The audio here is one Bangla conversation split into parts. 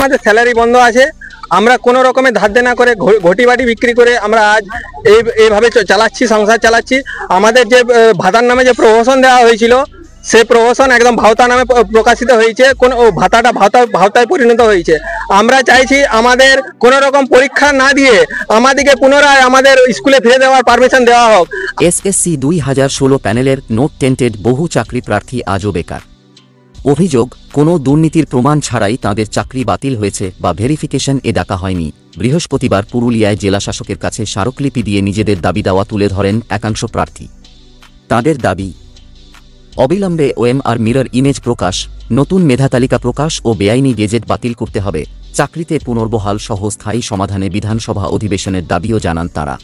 আমাদের স্যালারি বন্ধ আছে। আমরা কোনো রকমের ধার দেনা করে ঘটি বাটি বিক্রি করে আমরা আজ এইভাবে চালাচ্ছি, সংসার চালাচ্ছি। আমাদের যে ভাতার নামে যে প্রহসন দেওয়া হয়েছিল সেই প্রহসন একদম ভাওতা নামে প্রকাশিত হয়েছে, কোন ভাতাটা ভাওতায় পরিণত হয়েছে। আমরা চাইছি আমাদের কোনো রকম পরীক্ষা না দিয়ে আমাদেরকে পুনরায় আমাদের স্কুলে ফিরে দেওয়ার পারমিশন দেওয়া হোক। এসএসসি 2016 প্যানেলের নোট টেন্টেড বহু চাকরি প্রার্থী আজও বেকার। অভিযোগ, কোনো দুর্নীতির প্রমাণ ছাড়াই তাদের চাকরি বাতিল হয়েছে বা ভেরিফিকেশন ডাকা হয়নি। বৃহস্পতিবার পুরুলিয়ায় জেলা শাসকের কাছে স্মারকলিপি দিয়ে নিজেদের দাবি দাওয়া তুলে ধরেন একাংশ প্রার্থী। তাদের দাবি, অবিলম্বে ওএমআর মিরর ইমেজ প্রকাশ, নতুন মেধা তালিকা প্রকাশ ও বেআইনি গেজেট বাতিল করতে হবে। চাকরিতে পুনর্বহাল সহ স্থায়ী সমাধানে বিধানসভা অধিবেশনের দাবিও জানান তারা।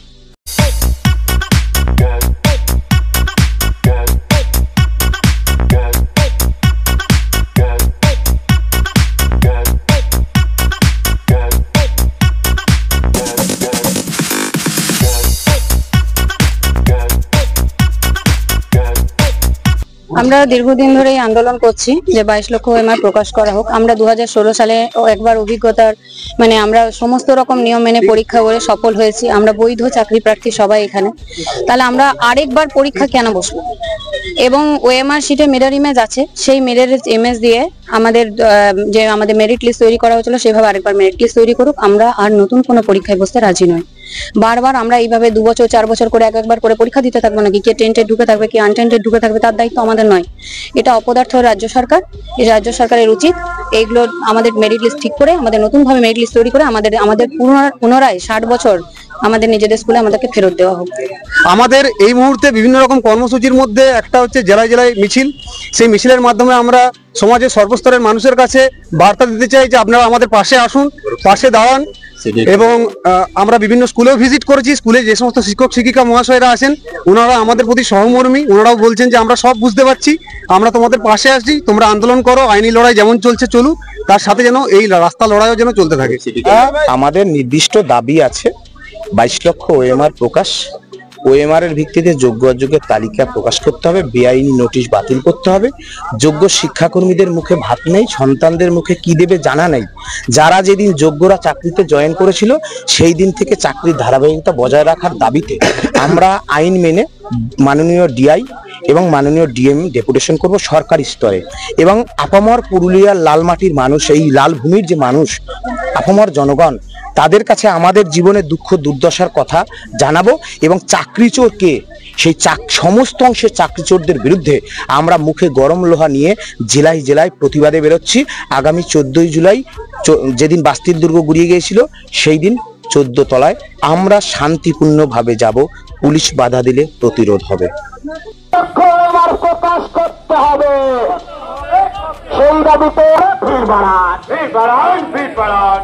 আমরা দীর্ঘদিন ধরে এই আন্দোলন করছি যে 22 লক্ষ ওএমআর প্রকাশ করা হোক। আমরা 2016 সালে একবার অভিজ্ঞতার আমরা সমস্ত রকম নিয়ম মেনে পরীক্ষা করে সফল হয়েছি। আমরা বৈধ চাকরি প্রার্থী সবাই এখানে, তাহলে আমরা আরেকবার পরীক্ষা কেন বসবো? এবং ওএমআর শিটে মিরর ইমেজ আছে, সেই মিরর ইমেজ দিয়ে আমাদের মেরিট লিস্ট তৈরি করা হয়েছিল সেভাবে আরেকবার মেরিট লিস্ট তৈরি করুক। আমরা আর নতুন কোনো পরীক্ষায় বসতে রাজি নই। বারবার আমরা এইভাবে 2 বছর 4 বছর করে একবার করে পরীক্ষা দিতে থাকবো নাকি? কে টেন্টেড ঢুকে থাকবে, কি আনটেন্টেড ঢুকে থাকবে, তার দায়িত্ব আমাদের নয়। এটা অপদার্থ রাজ্য সরকার। এই রাজ্য সরকারের উচিত এইগুলো আমাদের মেরিট লিস্ট ঠিক করে আমাদের নতুন ভাবে মেরিট লিস্ট তৈরি করে আমাদের পুনরায় 60 বছর আমাদের নিজেদের স্কুলে আমাদেরকে ফেরত দেওয়া হোক। আমাদের এই মুহূর্তে বিভিন্ন রকম কর্মসূচির মধ্যে একটা হচ্ছে জেলায় জেলায় মিছিল। সেই মিছিলের মাধ্যমে আমরা সমাজের সর্বস্তরের মানুষের কাছে বার্তা দিতে চাই যে আপনারা আমাদের পাশে আসুন, পাশে দাঁড়ান। এবং আমরা বিভিন্ন স্কুলেও ভিজিট করেছি। স্কুলে যে সমস্ত শিক্ষক শিক্ষিকা মহাশয়রা আছেন ওনারা আমাদের প্রতি সহমর্মী। ওনারাও বলছেন যে আমরা সব বুঝতে পারছি, আমরা তোমাদের পাশে আসছি, তোমরা আন্দোলন করো, আইনি লড়াই যেমন চলছে চলুক, তার সাথে যেন এই রাস্তা লড়াইও যেন চলতে থাকে। আমাদের নির্দিষ্ট দাবি আছে 22 লক্ষ ওএমআর প্রকাশ। ওএমআর এর ভিত্তিতে যোগ্য অযোগ্যের তালিকা প্রকাশ করতে হবে, বেআইনি নোটিশ বাতিল করতে হবে। যোগ্য শিক্ষাকর্মীদের মুখে ভাত নেই, সন্তানদের মুখে কি দেবে জানা নেই। যারা যেদিন যোগ্যরা চাকরিতে জয়েন করেছিল সেই দিন থেকে চাকরির ধারাবাহিকতা বজায় রাখার দাবিতে আমরা আইন মেনে মাননীয় ডিআই এবং মাননীয় ডিএম ডেপুটেশন করব সরকারি স্তরে। এবং আপামর পুরুলিয়ার লাল মাটির মানুষ, এই লাল ভূমির যে মানুষ, আপামর জনগণ, তাদের কাছে আমাদের জীবনের দুঃখ দুর্দশার কথা জানাবো। এবং চাকরি চোর কে, সেই সমস্ত অংশের চাকরি চোরদের বিরুদ্ধে আমরা মুখে গরম লোহা নিয়ে জেলায় জেলায় প্রতিবাদে বেরোচ্ছি। আগামী 14 জুলাই যেদিন বাস্তির দুর্গ গুড়িয়ে গিয়েছিল সেই দিন 14 তলায় আমরা শান্তিপূর্ণভাবে যাব। পুলিশ বাধা দিলে প্রতিরোধ হবে। প্রকাশ করতে হবে সেই দাবিতে ভিড় বাড়ান, ভিড় বাড়ান, ভিড় বাড়ান।